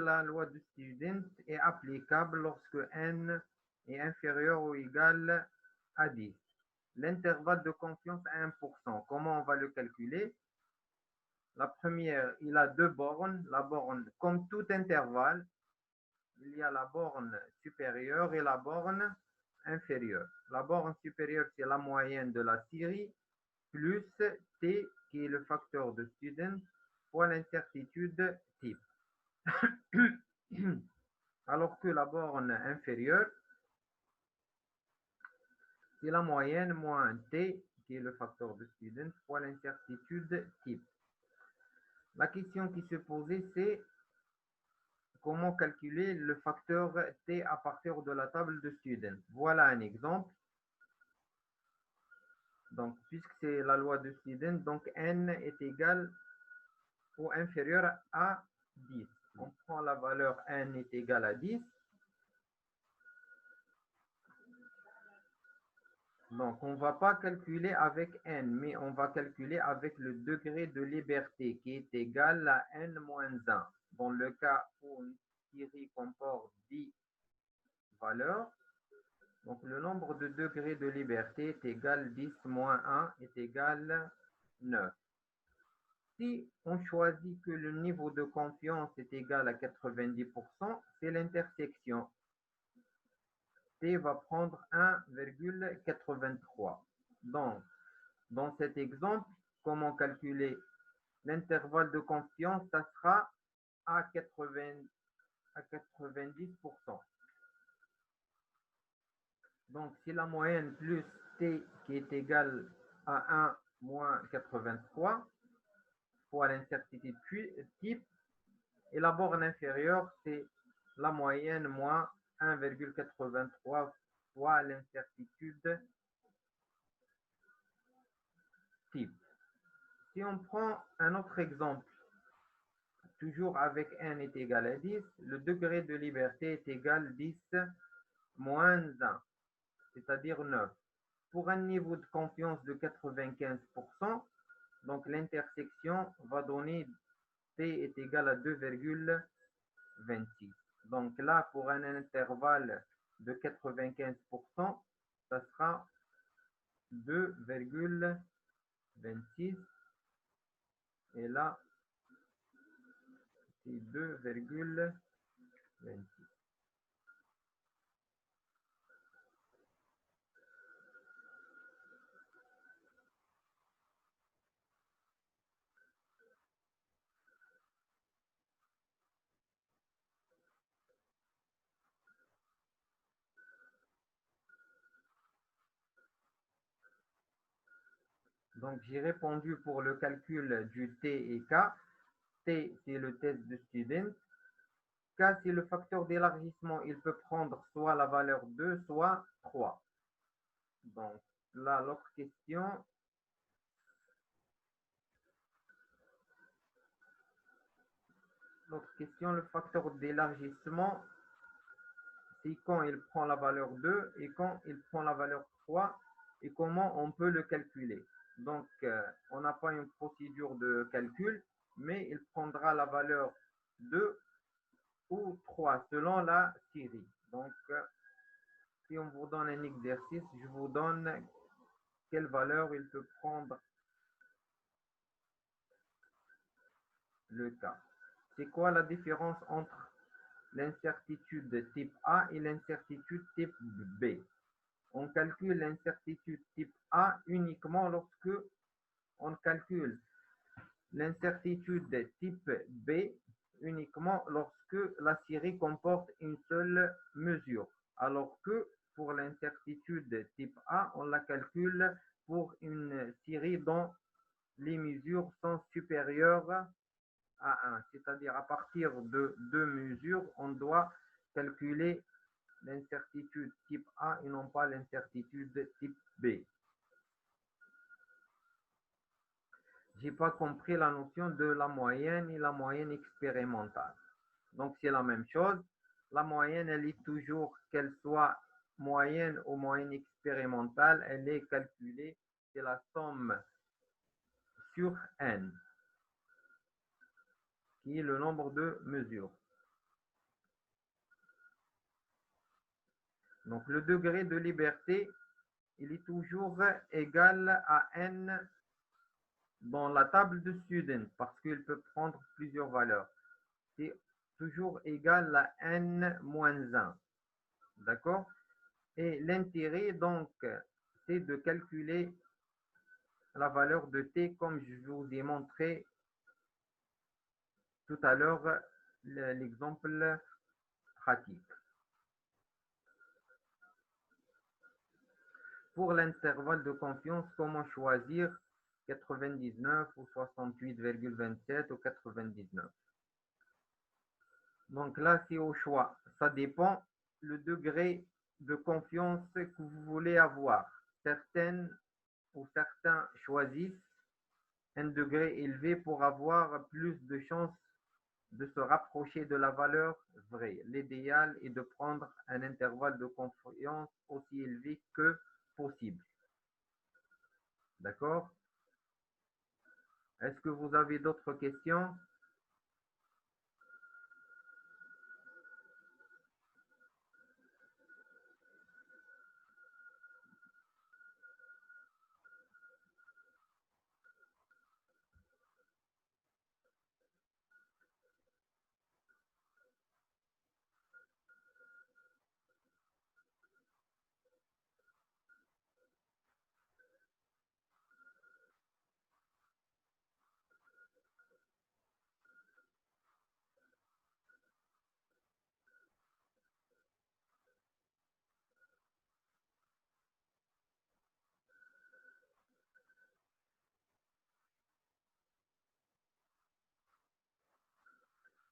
la loi de Student est applicable lorsque n est inférieur ou égal à 10. L'intervalle de confiance à 1%, comment on va le calculer? La première, il a deux bornes. La borne, comme tout intervalle, il y a la borne supérieure et la borne inférieure. La borne supérieure, c'est la moyenne de la série, plus t, qui est le facteur de Student, fois l'incertitude type. Alors que la borne inférieure, c'est la moyenne moins t, qui est le facteur de Student, fois l'incertitude type. La question qui se posait, c'est comment calculer le facteur t à partir de la table de Student. Voilà un exemple. Donc, puisque c'est la loi de Student, donc n est égal ou inférieur à 10. On prend la valeur n est égal à 10. Donc, on ne va pas calculer avec n, mais on va calculer avec le degré de liberté qui est égal à n-1. Dans le cas où une série comporte 10 valeurs, donc le nombre de degrés de liberté est égal à 10 moins 1 est égal à 9. Si on choisit que le niveau de confiance est égal à 90%, c'est l'intersection. T va prendre 1,83. Donc, dans cet exemple, comment calculer l'intervalle de confiance? Ça sera à 90%. Donc, si la moyenne plus t qui est égal à 1 moins 83 fois l'incertitude type, et la borne inférieure, c'est la moyenne moins 1,83 fois l'incertitude type. Si on prend un autre exemple, toujours avec n est égal à 10, le degré de liberté est égal à 10 moins 1, c'est-à-dire 9. Pour un niveau de confiance de 95%, donc l'intersection va donner t est égal à 2,26. Donc là, pour un intervalle de 95%, ça sera 2,26. Et là, c'est 2,26. Donc, j'ai répondu pour le calcul du T et K. T, c'est le test de Student. K, c'est le facteur d'élargissement. Il peut prendre soit la valeur 2, soit 3. Donc, là, l'autre question. Le facteur d'élargissement, c'est quand il prend la valeur 2 et quand il prend la valeur 3 et comment on peut le calculer. Donc, on n'a pas une procédure de calcul, mais il prendra la valeur 2 ou 3 selon la série. Donc, si on vous donne un exercice, je vous donne quelle valeur il peut prendre le cas. C'est quoi la différence entre l'incertitude type A et l'incertitude type B? On calcule l'incertitude type A uniquement lorsque on calcule l'incertitude type B uniquement lorsque la série comporte une seule mesure. Alors que pour l'incertitude type A, on la calcule pour une série dont les mesures sont supérieures à 1. C'est-à-dire à partir de deux mesures, on doit calculer l'incertitude type A et non pas l'incertitude type B. J'ai pas compris la notion de la moyenne et la moyenne expérimentale. Donc, c'est la même chose. La moyenne, elle est toujours, qu'elle soit moyenne ou moyenne expérimentale, elle est calculée, c'est la somme sur n, qui est le nombre de mesures. Donc, le degré de liberté, il est toujours égal à n dans la table de student parce qu'il peut prendre plusieurs valeurs. C'est toujours égal à n moins 1. D'accord? Et l'intérêt, donc, c'est de calculer la valeur de t comme je vous ai montré tout à l'heure l'exemple pratique. Pour l'intervalle de confiance, comment choisir 99 ou 68,27 ou 99? Donc là, c'est au choix. Ça dépend le degré de confiance que vous voulez avoir. Certaines ou certains choisissent un degré élevé pour avoir plus de chances de se rapprocher de la valeur vraie. L'idéal est de prendre un intervalle de confiance aussi élevé que possible. D'accord? Est-ce que vous avez d'autres questions?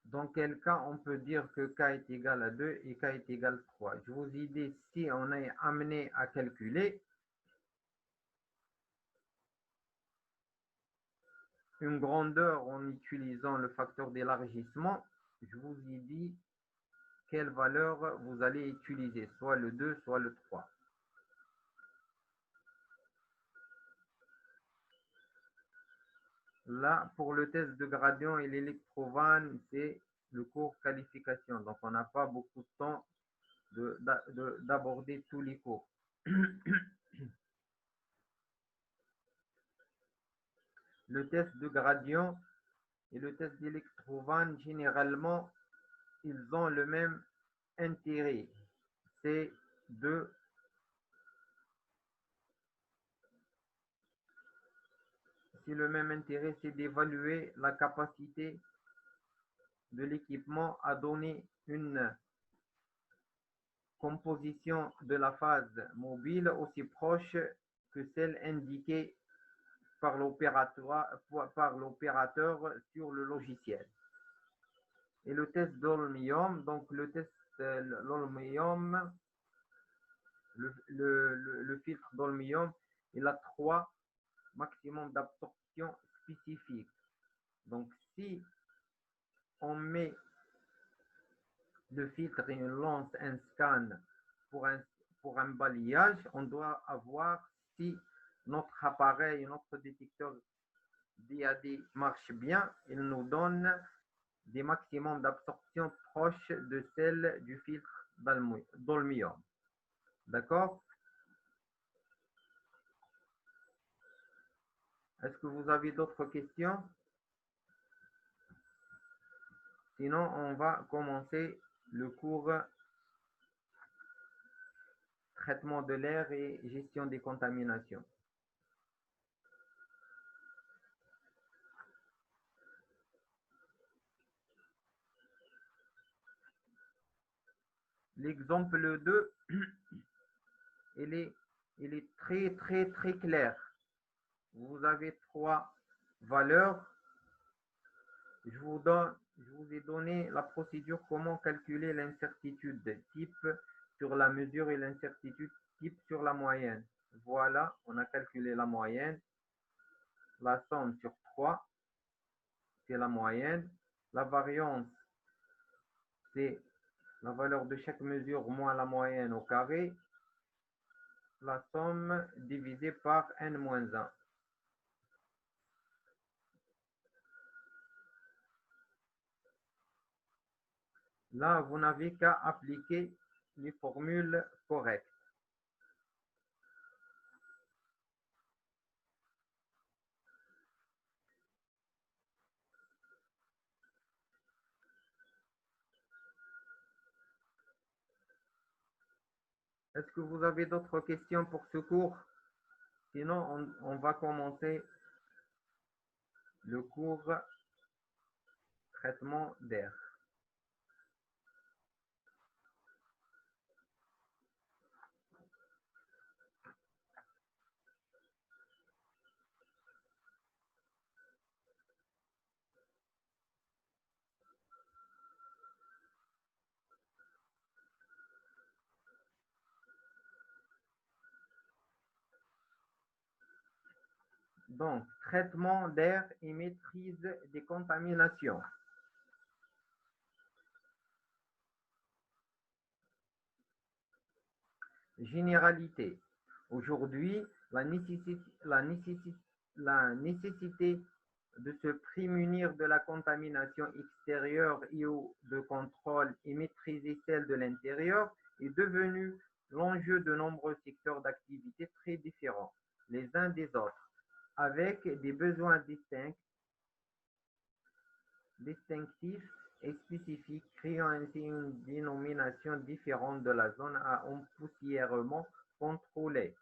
Dans quel cas on peut dire que k est égal à 2 et k est égal à 3? Je vous ai dit, si on est amené à calculer une grandeur en utilisant le facteur d'élargissement, je vous ai dit quelle valeur vous allez utiliser, soit le 2, soit le 3. Là, pour le test de gradient et l'électrovanne, c'est le cours qualification. Donc, on n'a pas beaucoup de temps d'aborder tous les cours. Le test de gradient et le test d'électrovanne, généralement, ils ont le même intérêt. C'est de le même intérêt, c'est d'évaluer la capacité de l'équipement à donner une composition de la phase mobile aussi proche que celle indiquée par l'opérateur sur le logiciel. Et le test d'Olmium, donc le test l'Olmium, le filtre d'Olmium, il a 3 maximum d'absorption spécifique. Donc si on met le filtre et on lance un scan pour un balayage, on doit avoir si notre appareil, notre détecteur DAD marche bien, il nous donne des maximums d'absorption proches de celle du filtre d'Olmium. D'accord? Est-ce que vous avez d'autres questions? Sinon, on va commencer le cours traitement de l'air et gestion des contaminations. L'exemple 2, il est très, très, très clair. Vous avez 3 valeurs. Je vous ai donné la procédure comment calculer l'incertitude type sur la mesure et l'incertitude type sur la moyenne. Voilà, on a calculé la moyenne. La somme sur 3, c'est la moyenne. La variance, c'est la valeur de chaque mesure moins la moyenne au carré. La somme divisée par n-1. Là, vous n'avez qu'à appliquer les formules correctes. Est-ce que vous avez d'autres questions pour ce cours? Sinon, on va commencer le cours traitement d'air. Donc, traitement d'air et maîtrise des contaminations. Généralité. Aujourd'hui, la nécessité de se prémunir de la contamination extérieure et de contrôle et maîtriser celle de l'intérieur est devenue l'enjeu de nombreux secteurs d'activité très différents les uns des autres, avec des besoins distinctifs et spécifiques, créant ainsi une dénomination différente de la zone à empoussièrement contrôlé.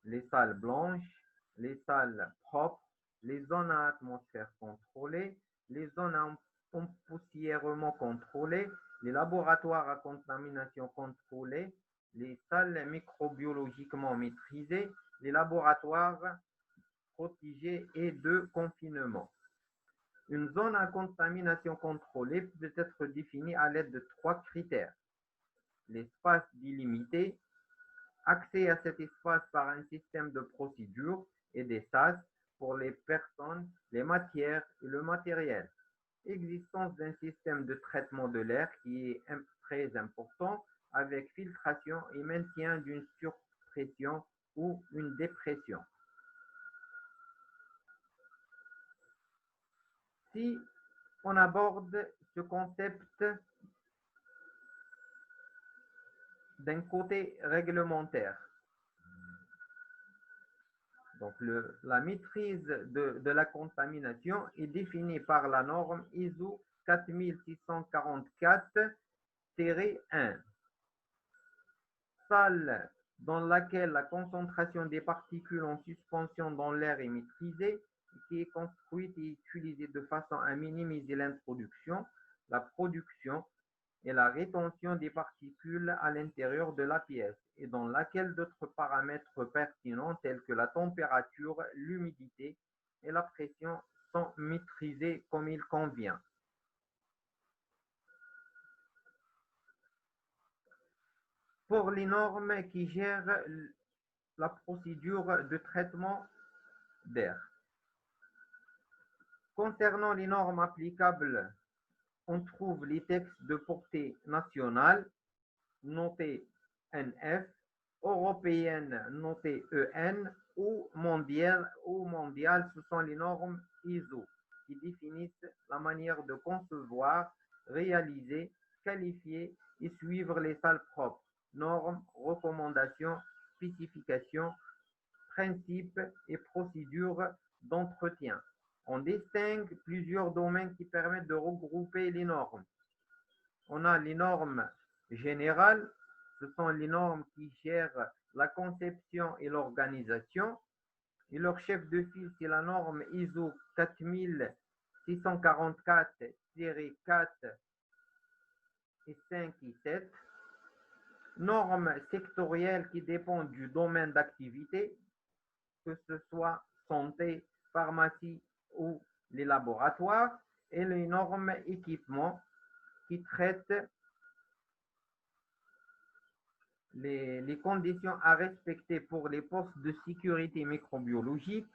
Les salles blanches, les salles propres, les zones à atmosphère contrôlée, les zones à empoussièrement contrôlées, les laboratoires à contamination contrôlée, les salles microbiologiquement maîtrisées, les laboratoires protégés et de confinement. Une zone à contamination contrôlée peut être définie à l'aide de trois critères. L'espace délimité, accès à cet espace par un système de procédures et des SAS pour les personnes, les matières et le matériel. Existence d'un système de traitement de l'air qui est très important avec filtration et maintien d'une surpression ou une dépression. Si on aborde ce concept d'un côté réglementaire, donc la maîtrise de la contamination est définie par la norme ISO 4644-1. Salle dans laquelle la concentration des particules en suspension dans l'air est maîtrisée, qui est construite et utilisée de façon à minimiser l'introduction, la production et la rétention des particules à l'intérieur de la pièce, et dans laquelle d'autres paramètres pertinents tels que la température, l'humidité et la pression sont maîtrisés comme il convient. Pour les normes qui gèrent la procédure de traitement d'air. Concernant les normes applicables, on trouve les textes de portée nationale, notés NF, européenne, notée EN, ou mondiale, ce sont les normes ISO, qui définissent la manière de concevoir, réaliser, qualifier et suivre les salles propres, normes, recommandations, spécifications, principes et procédures d'entretien. On distingue plusieurs domaines qui permettent de regrouper les normes. On a les normes générales, ce sont les normes qui gèrent la conception et l'organisation. Et leur chef de file, c'est la norme ISO 4644-4 et 5 et 7. Normes sectorielles qui dépendent du domaine d'activité, que ce soit santé, pharmacie ou les laboratoires, et les normes équipements qui traitent les conditions à respecter pour les postes de sécurité microbiologique,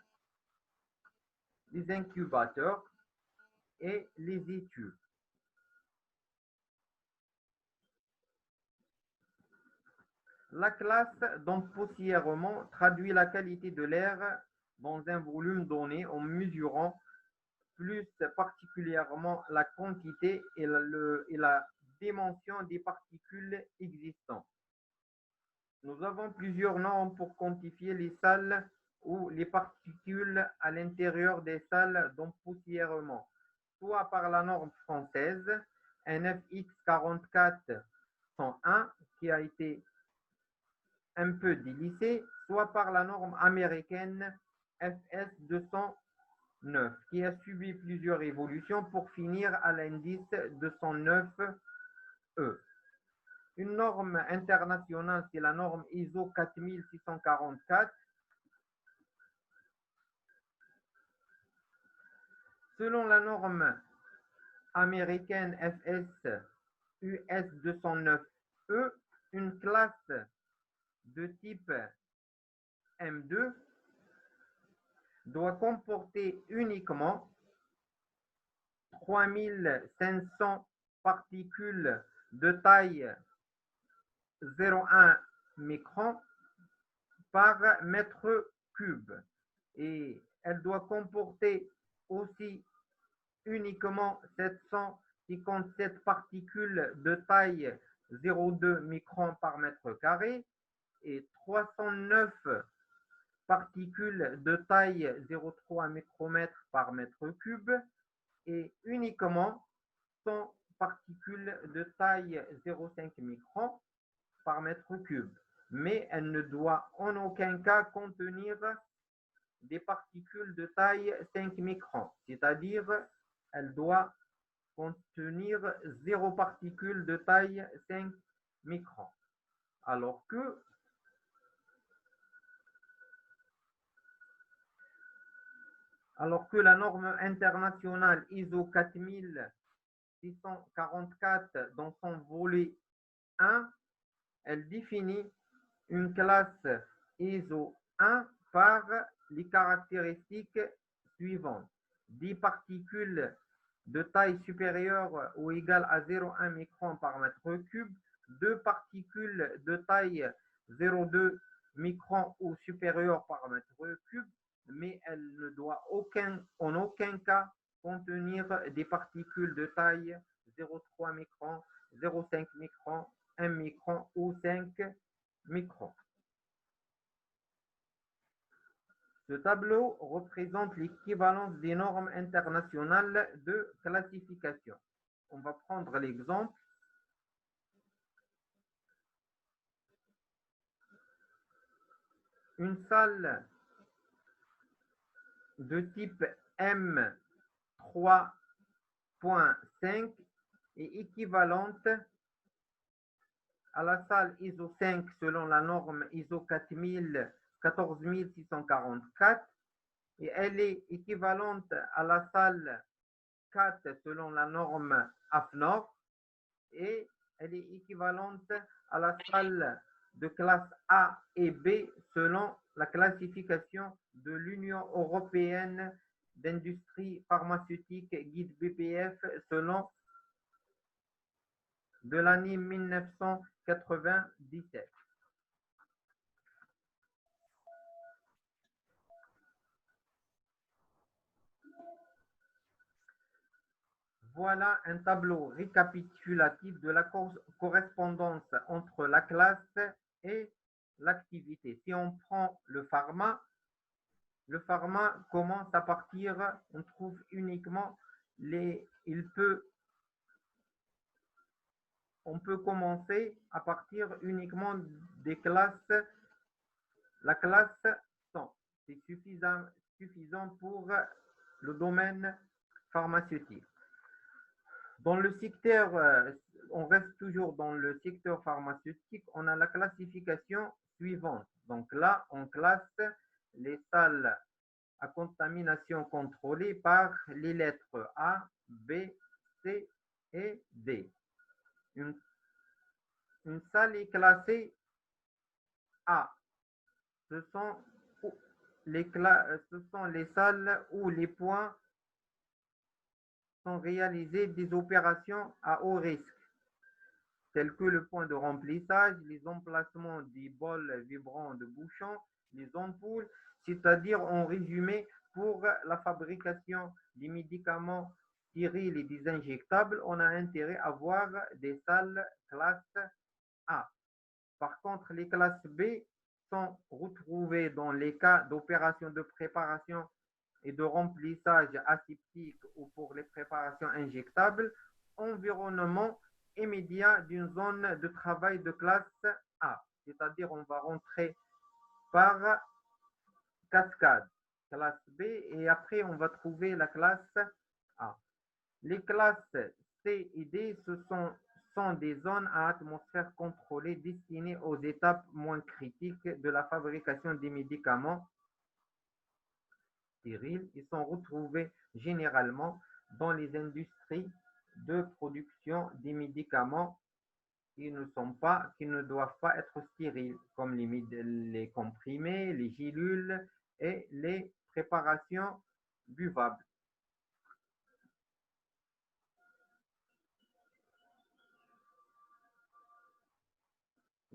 les incubateurs et les études. La classe d'empoussièrement traduit la qualité de l'air dans un volume donné en mesurant plus particulièrement la quantité et la dimension des particules existantes. Nous avons plusieurs normes pour quantifier les salles ou les particules à l'intérieur des salles d'empoussièrement, soit par la norme française NFX 44-101 qui a été un peu délissée, soit par la norme américaine FS 209 qui a subi plusieurs évolutions pour finir à l'indice 209E. Une norme internationale, c'est la norme ISO 4644. Selon la norme américaine FS US 209E, une classe de type M2 doit comporter uniquement 3500 particules de taille 0,1 micron par mètre cube et elle doit comporter aussi uniquement 757 particules de taille 0,2 micron par mètre carré et 309 particules de taille 0,3 micromètre par mètre cube et uniquement 100 particules de taille 0,5 micron par mètre cube, mais elle ne doit en aucun cas contenir des particules de taille 5 microns, c'est-à-dire elle doit contenir 0 particules de taille 5 microns. Alors que la norme internationale ISO 4644 dans son volet 1, elle définit une classe ISO 1 par les caractéristiques suivantes. 10 particules de taille supérieure ou égale à 0,1 micron par mètre cube, 2 particules de taille 0,2 micron ou supérieure par mètre cube, mais elle ne doit en aucun cas contenir des particules de taille 0,3 micron, 0,5 micron, 1 micron ou 5 microns. Ce tableau représente l'équivalence des normes internationales de classification. On va prendre l'exemple. Une salle de type M3.5 est équivalente à la salle ISO 5 selon la norme ISO 14644 et elle est équivalente à la salle 4 selon la norme AFNOR et elle est équivalente à la salle de classe A et B selon la classification de l'Union européenne d'industrie pharmaceutique guide BPF selon de l'année 1997. Voilà un tableau récapitulatif de la correspondance entre la classe et l'activité. Si on prend le pharma commence à partir, on trouve uniquement on peut commencer à partir uniquement des classes, la classe 100. C'est suffisant pour le domaine pharmaceutique. Dans le secteur, on reste toujours dans le secteur pharmaceutique, on a la classification suivante. Donc là, on classe les salles à contamination contrôlée par les lettres A, B, C et D. Une salle est classée A. Ce sont les salles où les points sont réalisés des opérations à haut risque, tels que le point de remplissage, les emplacements des bols vibrants de bouchons, les ampoules, c'est-à-dire en résumé pour la fabrication des médicaments stérile et désinjectable, on a intérêt à avoir des salles classe A. Par contre, les classes B sont retrouvées dans les cas d'opérations de préparation et de remplissage aseptique ou pour les préparations injectables, environnement immédiat d'une zone de travail de classe A. C'est-à-dire on va rentrer par cascade, classe B, et après on va trouver la classe A. Les classes C et D, sont des zones à atmosphère contrôlée destinées aux étapes moins critiques de la fabrication des médicaments stériles. Ils sont retrouvés généralement dans les industries de production des médicaments qui ne doivent pas être stériles, comme les comprimés, les gélules et les préparations buvables.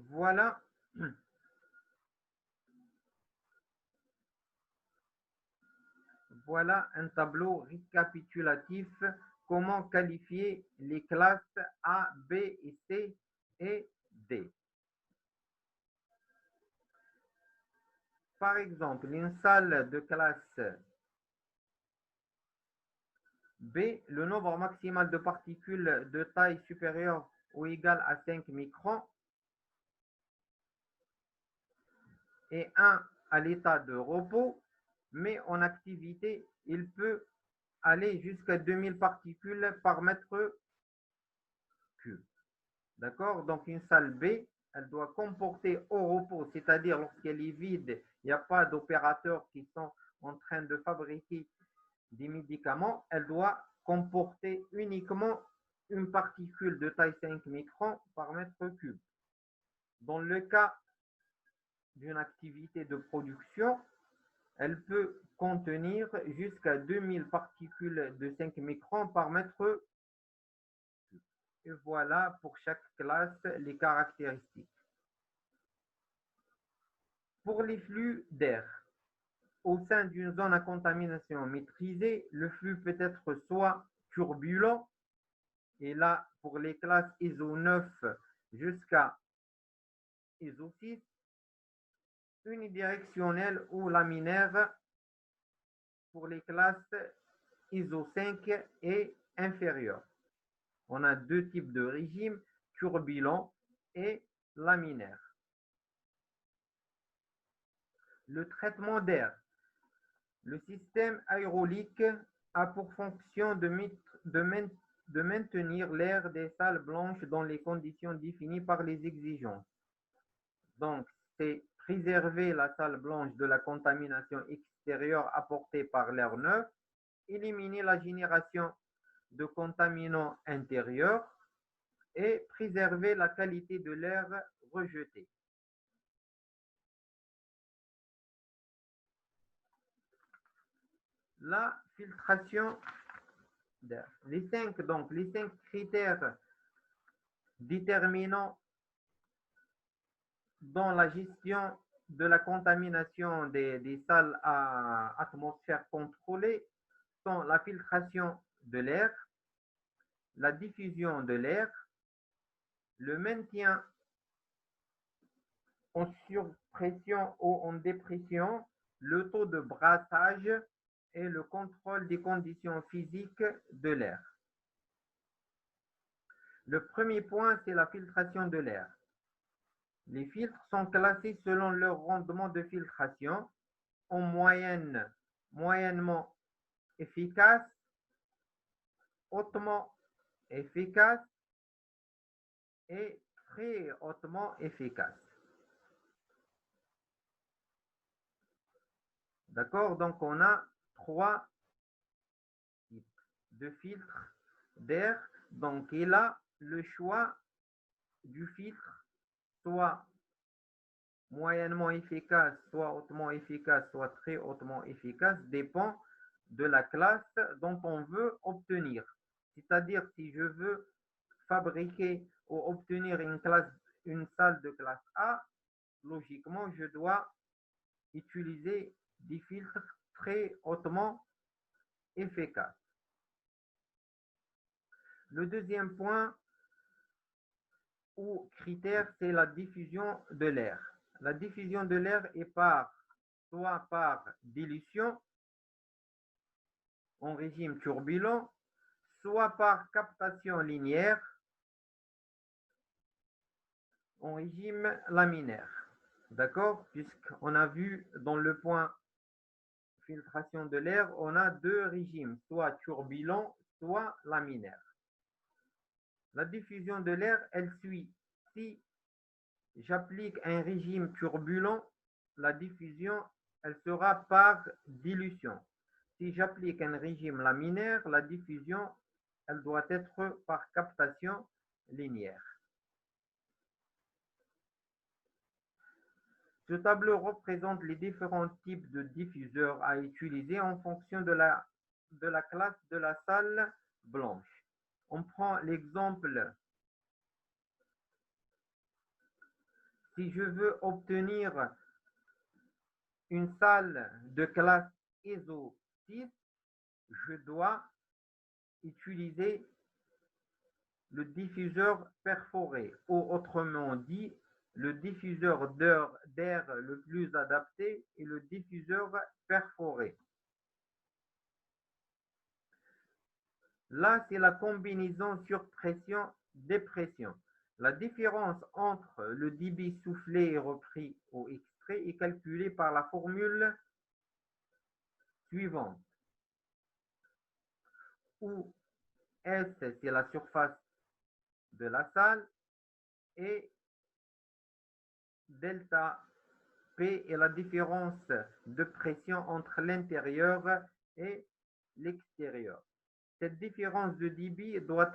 Voilà, voilà un tableau récapitulatif. Comment qualifier les classes A, B et C et D. Par exemple, une salle de classe B, le nombre maximal de particules de taille supérieure ou égale à 5 microns et 1 à l'état de repos, mais en activité, il peut aller jusqu'à 2000 particules par mètre cube. D'accord? Donc une salle B, elle doit comporter au repos, c'est-à-dire lorsqu'elle est vide, il n'y a pas d'opérateurs qui sont en train de fabriquer des médicaments, elle doit comporter uniquement une particule de taille 5 microns par mètre cube. Dans le cas d'une activité de production, elle peut contenir jusqu'à 2000 particules de 5 microns par mètre cube. Et voilà pour chaque classe les caractéristiques. Pour les flux d'air, au sein d'une zone à contamination maîtrisée, le flux peut être soit turbulent, et là, pour les classes ISO 9 jusqu'à ISO 6, unidirectionnel ou laminaire pour les classes ISO 5 et inférieures. On a deux types de régimes, turbulent et laminaire. Le traitement d'air. Le système aérolique a pour fonction de maintenir l'air des salles blanches dans les conditions définies par les exigences. Donc, c'est préserver la salle blanche de la contamination extérieure apportée par l'air neuf, éliminer la génération de contaminants intérieurs et préserver la qualité de l'air rejeté. La filtration d'air. Les cinq critères déterminants dans la gestion de la contamination des salles à atmosphère contrôlée sont la filtration de l'air, la diffusion de l'air, le maintien en surpression ou en dépression, le taux de brassage et le contrôle des conditions physiques de l'air. Le premier point, c'est la filtration de l'air. Les filtres sont classés selon leur rendement de filtration, en moyenne, moyennement efficace, hautement efficace et très hautement efficace. D'accord? Donc, on a trois types de filtres d'air. Donc, il a le choix du filtre, soit moyennement efficace, soit hautement efficace, soit très hautement efficace, dépend de la classe dont on veut obtenir. C'est-à-dire, si je veux fabriquer ou obtenir une salle de classe A, logiquement, je dois utiliser des filtres très hautement efficaces. Le deuxième point ou critère, c'est la diffusion de l'air. La diffusion de l'air est soit par dilution en régime turbulent, soit par captation linéaire en régime laminaire. D'accord? Puisqu'on a vu dans le point filtration de l'air, on a deux régimes, soit turbulent, soit laminaire. La diffusion de l'air, elle suit. Si j'applique un régime turbulent, la diffusion, elle sera par dilution. Si j'applique un régime laminaire, la diffusion, elle doit être par captation linéaire. Ce tableau représente les différents types de diffuseurs à utiliser en fonction de la classe de la salle blanche. On prend l'exemple, si je veux obtenir une salle de classe ISO 6, je dois utiliser le diffuseur perforé, ou autrement dit, le diffuseur d'air le plus adapté est le diffuseur perforé. Là, c'est la combinaison surpression-dépression. La différence entre le débit soufflé et repris ou extrait est calculée par la formule suivante, où S, c'est la surface de la salle, et delta P est la différence de pression entre l'intérieur et l'extérieur. Cette différence de débit doit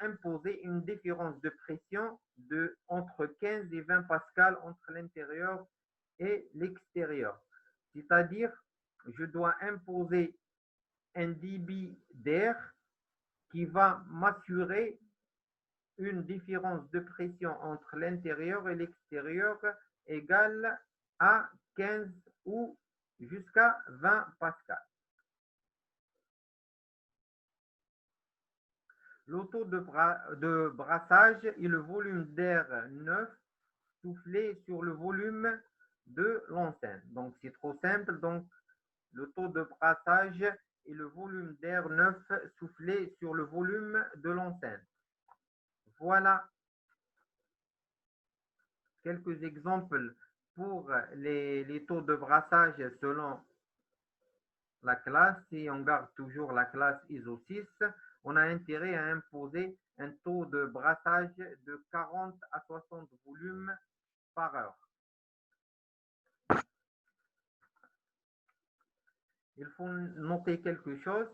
imposer une différence de pression entre 15 et 20 pascal entre l'intérieur et l'extérieur. C'est-à-dire, je dois imposer un débit d'air qui va m'assurer une différence de pression entre l'intérieur et l'extérieur égale à 15 ou jusqu'à 20 pascal. Le taux de brassage est le volume d'air neuf soufflé sur le volume de l'enceinte. Donc, c'est trop simple. Donc, le taux de brassage est le volume d'air neuf soufflé sur le volume de l'enceinte. Voilà quelques exemples pour les taux de brassage selon la classe. Si on garde toujours la classe ISO 6, on a intérêt à imposer un taux de brassage de 40 à 60 volumes par heure. Il faut noter quelque chose,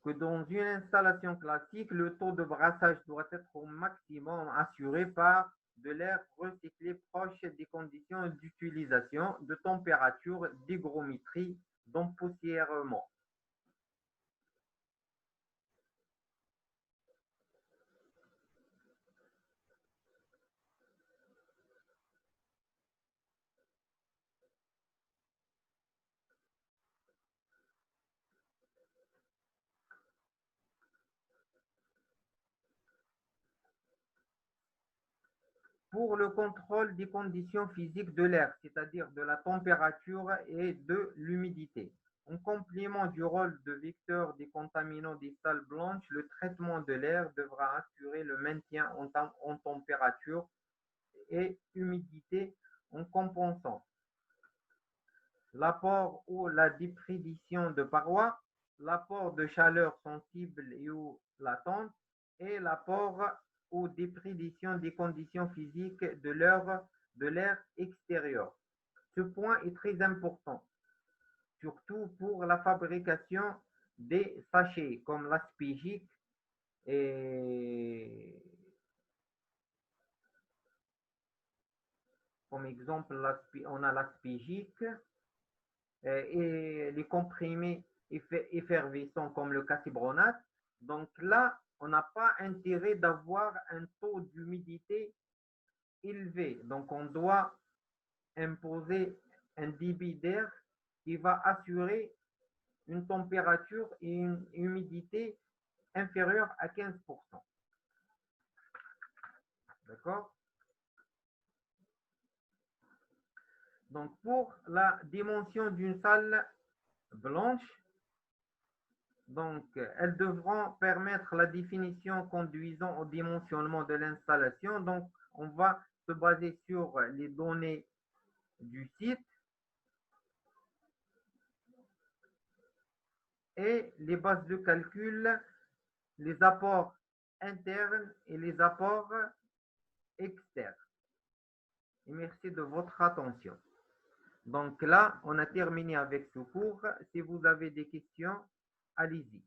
que dans une installation classique, le taux de brassage doit être au maximum assuré par de l'air recyclé proche des conditions d'utilisation, de température, d'hygrométrie, d'empoussièrement. Pour le contrôle des conditions physiques de l'air, c'est-à-dire de la température et de l'humidité. En complément du rôle de vecteur des contaminants des salles blanches, le traitement de l'air devra assurer le maintien en température et humidité en compensant l'apport ou la déprédition de parois, l'apport de chaleur sensible et ou latente, et l'apport ou déprédition des conditions physiques de l'air extérieur. Ce point est très important, surtout pour la fabrication des sachets comme l'aspégique et comme exemple, on a l'aspégique et les comprimés effervescents comme le cassibronate. Donc là, on n'a pas intérêt d'avoir un taux d'humidité élevé. Donc on doit imposer un débit d'air qui va assurer une température et une humidité inférieur à 15%. D'accord? Donc, pour la dimension d'une salle blanche, donc, elles devront permettre la définition conduisant au dimensionnement de l'installation. Donc, on va se baser sur les données du site et les bases de calcul, les apports internes et les apports externes. Et merci de votre attention. Donc là, on a terminé avec ce cours. Si vous avez des questions, allez-y.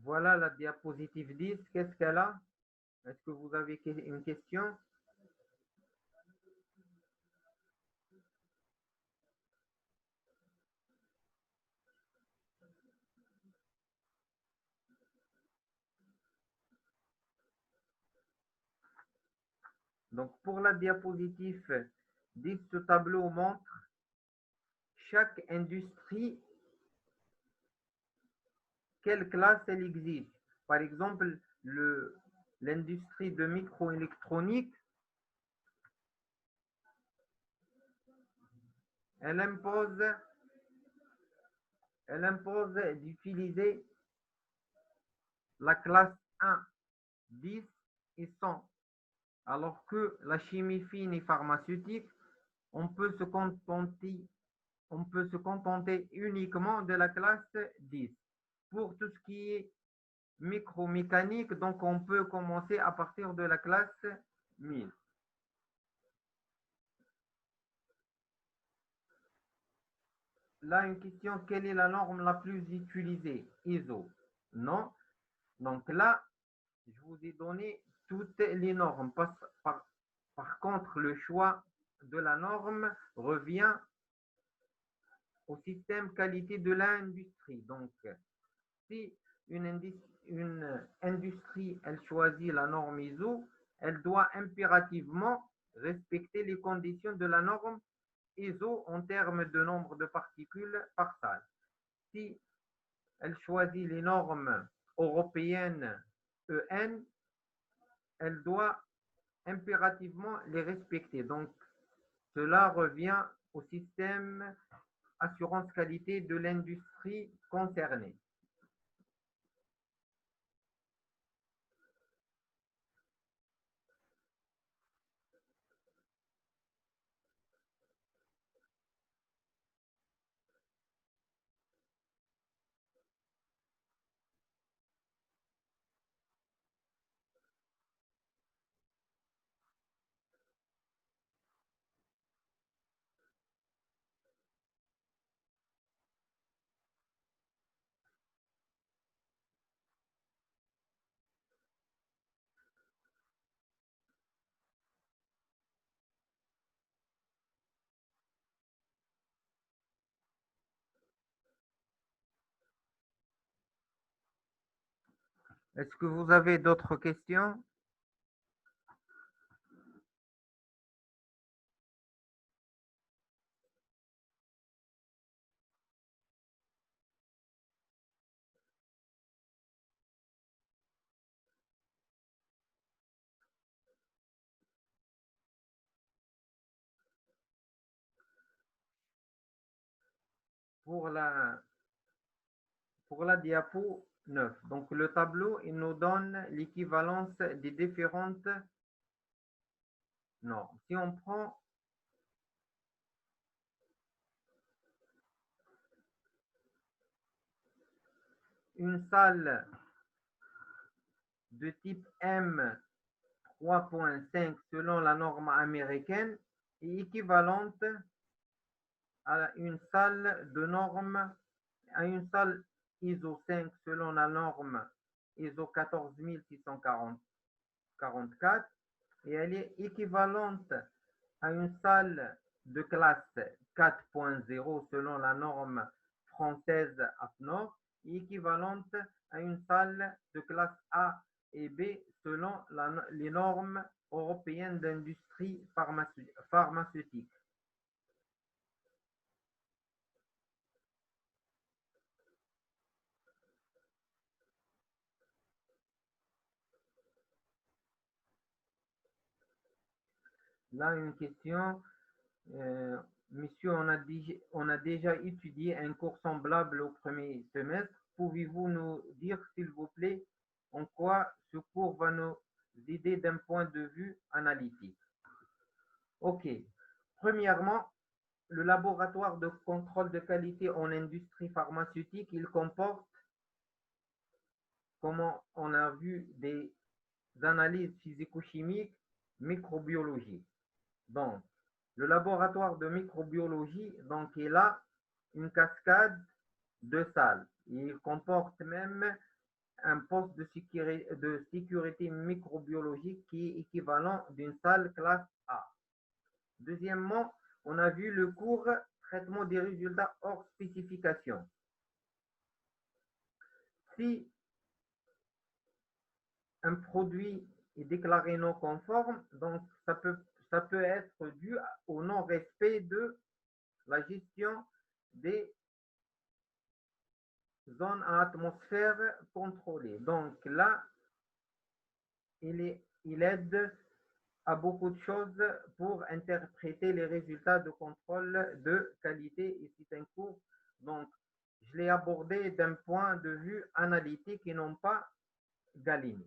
Voilà la diapositive 10. Qu'est-ce qu'elle a? Est-ce que vous avez une question? Donc, pour la diapositive 10, ce tableau montre chaque industrie, quelle classe elle exige. Par exemple, l'industrie de microélectronique, elle impose, elle impose d'utiliser la classe 1, 10 et 100. Alors que la chimie fine et pharmaceutique, on peut se contenter, on peut se contenter uniquement de la classe 10. Pour tout ce qui est micromécanique, donc on peut commencer à partir de la classe 1000. Là, une question, quelle est la norme la plus utilisée? ISO. Non. Donc là, je vous ai donné toutes les normes. Par contre, le choix de la norme revient au système qualité de l'industrie. Donc, si une industrie, elle choisit la norme ISO, elle doit impérativement respecter les conditions de la norme ISO en termes de nombre de particules par salle. Si elle choisit les normes européennes EN, elle doit impérativement les respecter. Donc, cela revient au système assurance qualité de l'industrie concernée. Est-ce que vous avez d'autres questions? Pour la, pour la diapo 9, donc le tableau, il nous donne l'équivalence des différentes normes. Si on prend une salle de type M 3.5 selon la norme américaine, est équivalente à une salle de normes, à une salle ISO 5 selon la norme ISO 14644 et elle est équivalente à une salle de classe 4.0 selon la norme française AFNOR et équivalente à une salle de classe A et B selon les normes européennes d'industrie pharmaceutique. Là, une question. Euh, Monsieur, on a déjà étudié un cours semblable au premier semestre. Pouvez-vous nous dire, s'il vous plaît, en quoi ce cours va nous aider d'un point de vue analytique? OK. Premièrement, le laboratoire de contrôle de qualité en industrie pharmaceutique, il comporte, comme on a vu, des analyses physico-chimiques, microbiologiques. Donc, le laboratoire de microbiologie, donc, il a une cascade de salles. Il comporte même un poste de sécurité microbiologique qui est équivalent d'une salle classe A. Deuxièmement, on a vu le cours traitement des résultats hors spécification. Si un produit est déclaré non conforme, donc ça peut être dû au non-respect de la gestion des zones à atmosphère contrôlée. Donc là, il aide à beaucoup de choses pour interpréter les résultats de contrôle de qualité et c'est un cours. Donc, je l'ai abordé d'un point de vue analytique et non pas galénique.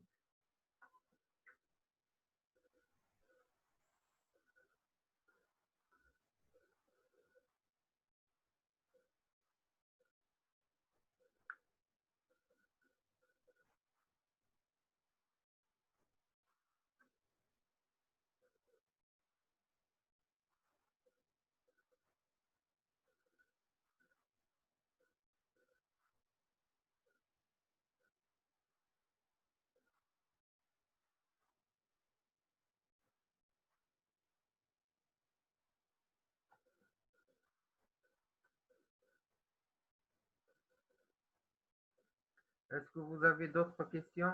Est-ce que vous avez d'autres questions?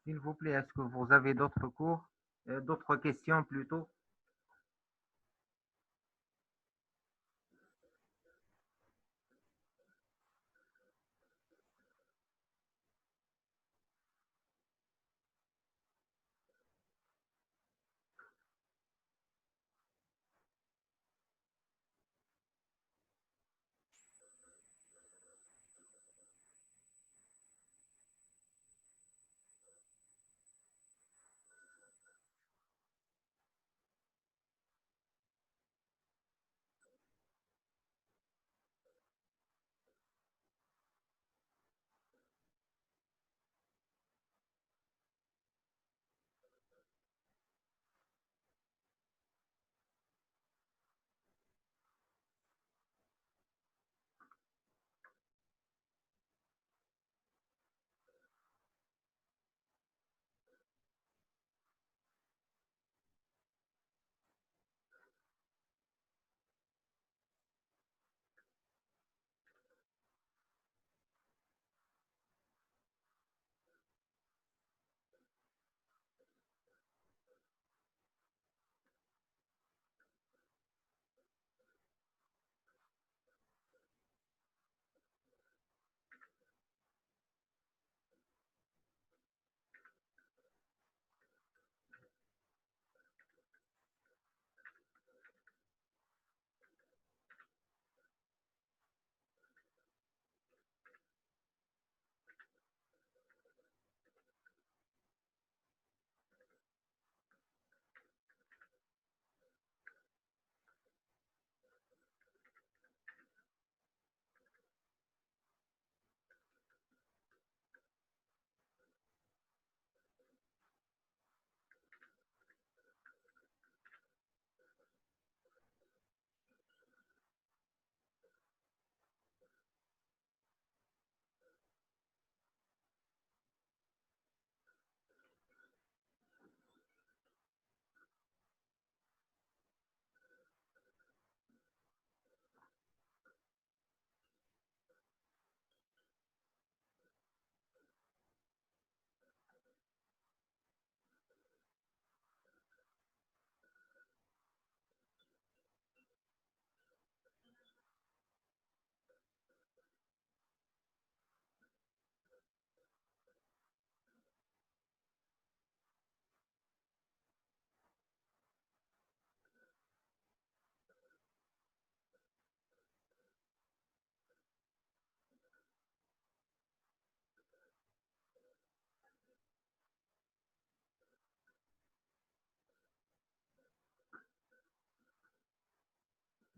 S'il vous plaît, est-ce que vous avez d'autres cours, d'autres questions plutôt?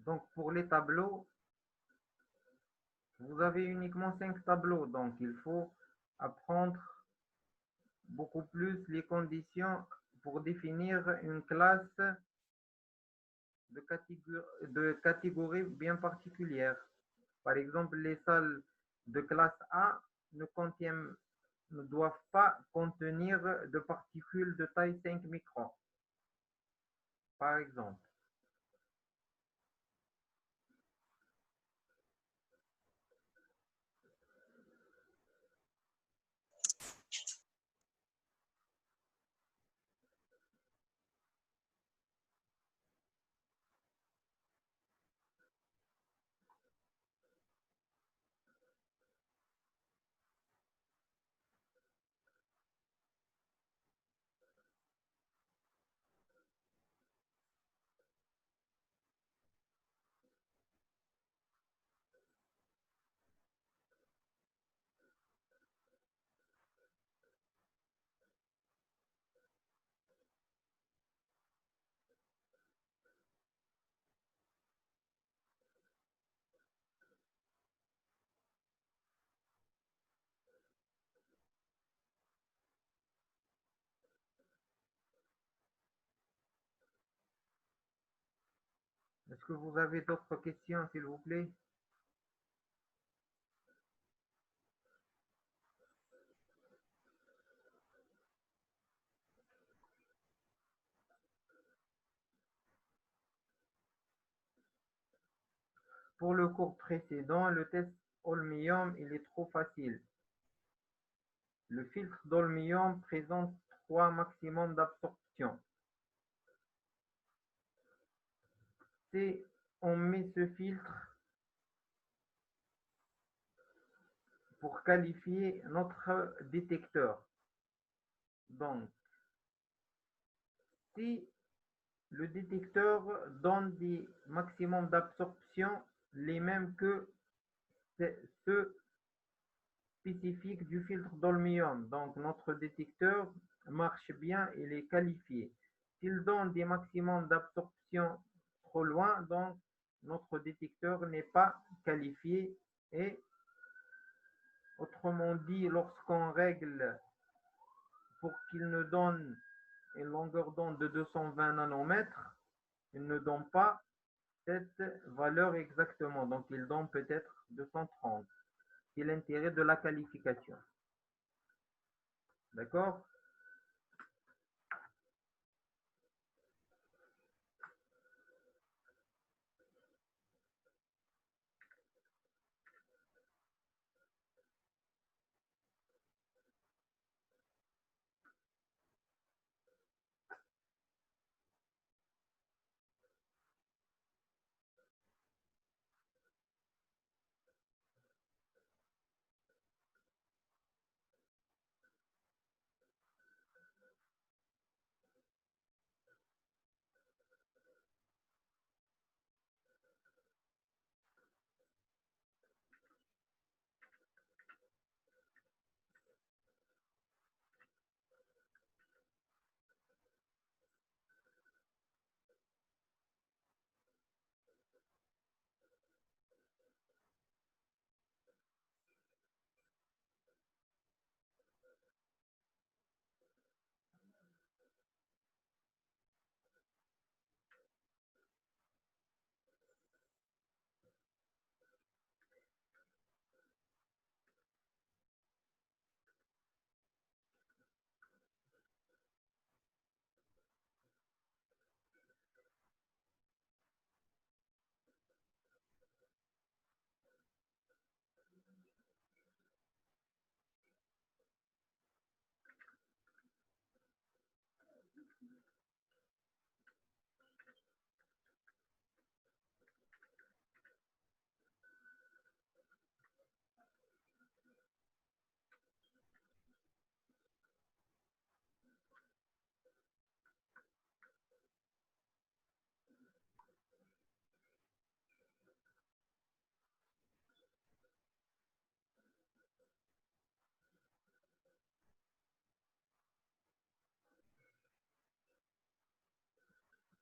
Donc, pour les tableaux, vous avez uniquement 5 tableaux. Donc, il faut apprendre beaucoup plus les conditions pour définir une classe de catégorie bien particulière. Par exemple, les salles de classe A ne contiennent, ne doivent pas contenir de particules de taille 5 microns, par exemple. Est-ce que vous avez d'autres questions, s'il vous plaît? Pour le cours précédent, le test Olmium, il est trop facile. Le filtre d'Olmium présente 3 maximums d'absorption. Si on met ce filtre pour qualifier notre détecteur. Donc, si le détecteur donne des maximums d'absorption les mêmes que ceux spécifiques du filtre d'Olmium, donc notre détecteur marche bien, il est qualifié. S'il donne des maximums d'absorption trop loin, donc notre détecteur n'est pas qualifié et autrement dit, lorsqu'on règle pour qu'il ne donne une longueur d'onde de 220 nanomètres, il ne donne pas cette valeur exactement. Donc, il donne peut-être 230. C'est l'intérêt de la qualification. D'accord?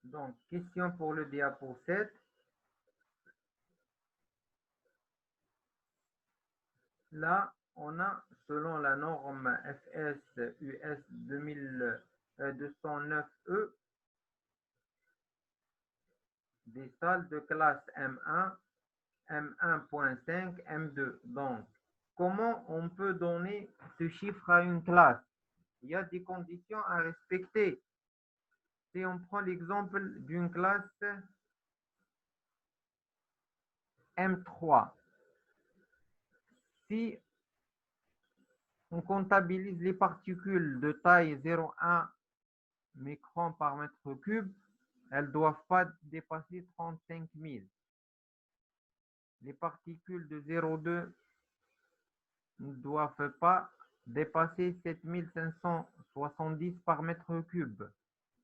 Donc, question pour le diapo 7. Là, on a, selon la norme FS US 2209E, des salles de classe M1, M1.5, M2. Donc, comment on peut donner ce chiffre à une classe? Il y a des conditions à respecter. Si on prend l'exemple d'une classe M3, si on comptabilise les particules de taille 0,1 micron par mètre cube, elles ne doivent pas dépasser 35 000. Les particules de 0,2 ne doivent pas dépasser 7 570 par mètre cube.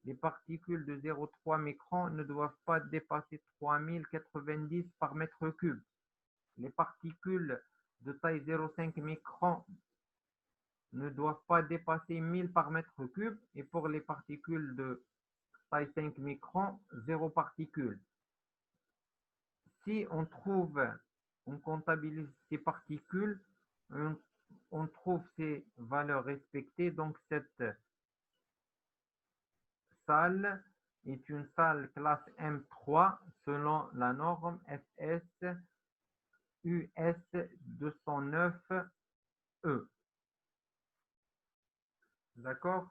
Les particules de 0,3 micron ne doivent pas dépasser 3090 par mètre cube. Les particules de taille 0,5 micron ne doivent pas dépasser 1000 par mètre cube. Et pour les particules de taille 5 microns, 0 particules. Si on comptabilise ces particules, on trouve ces valeurs respectées. Donc, cette salle est une salle classe M3 selon la norme FS US 209E. D'accord?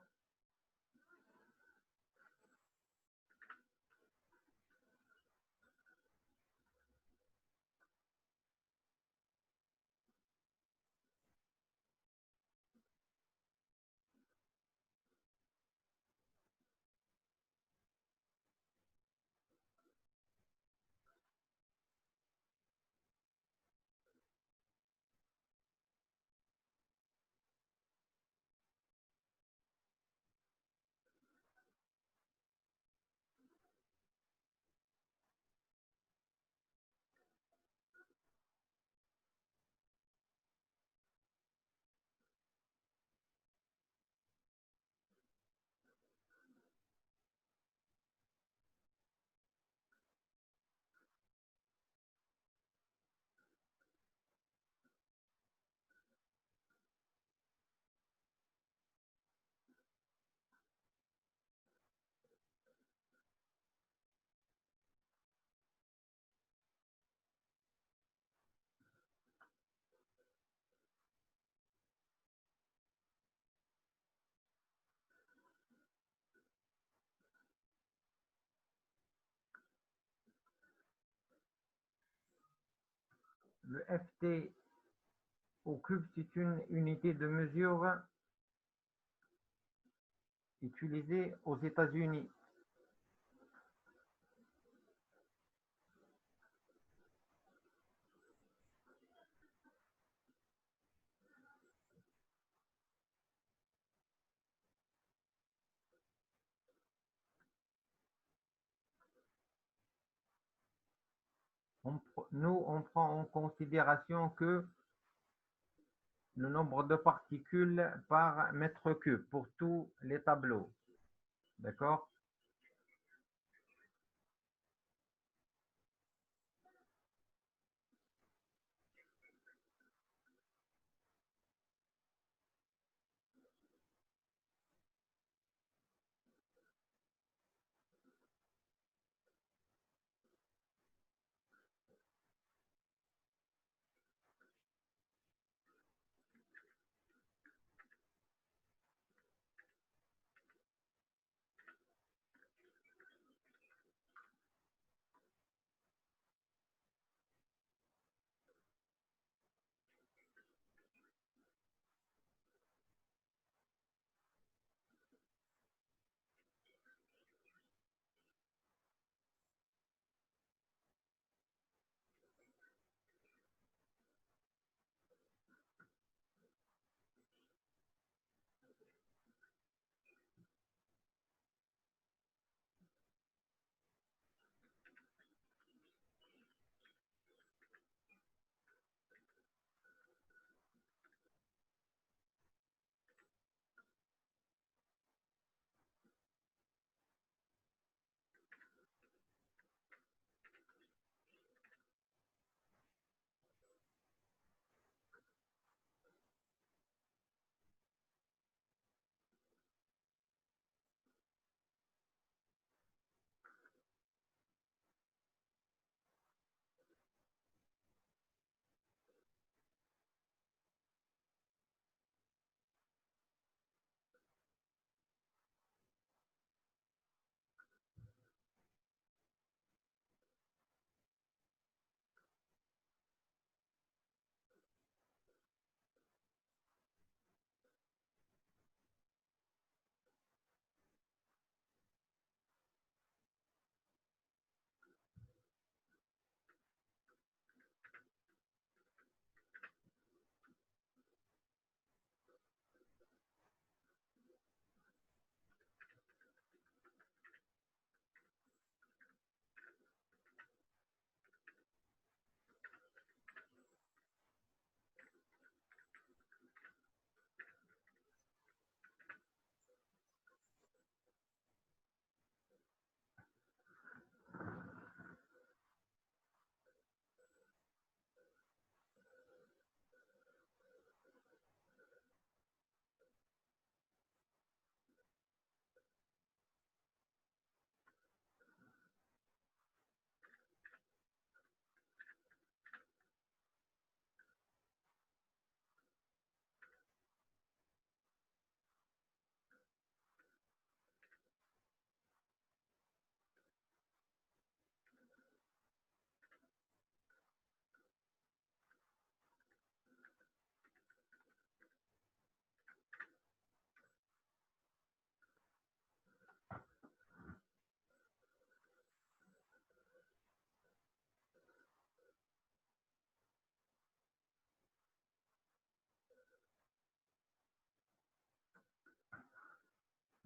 Le ft au cube, c'est une unité de mesure utilisée aux États-Unis. Nous, on prend en considération que le nombre de particules par mètre cube pour tous les tableaux. D'accord?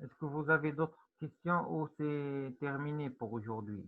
Est-ce que vous avez d'autres questions ou c'est terminé pour aujourd'hui?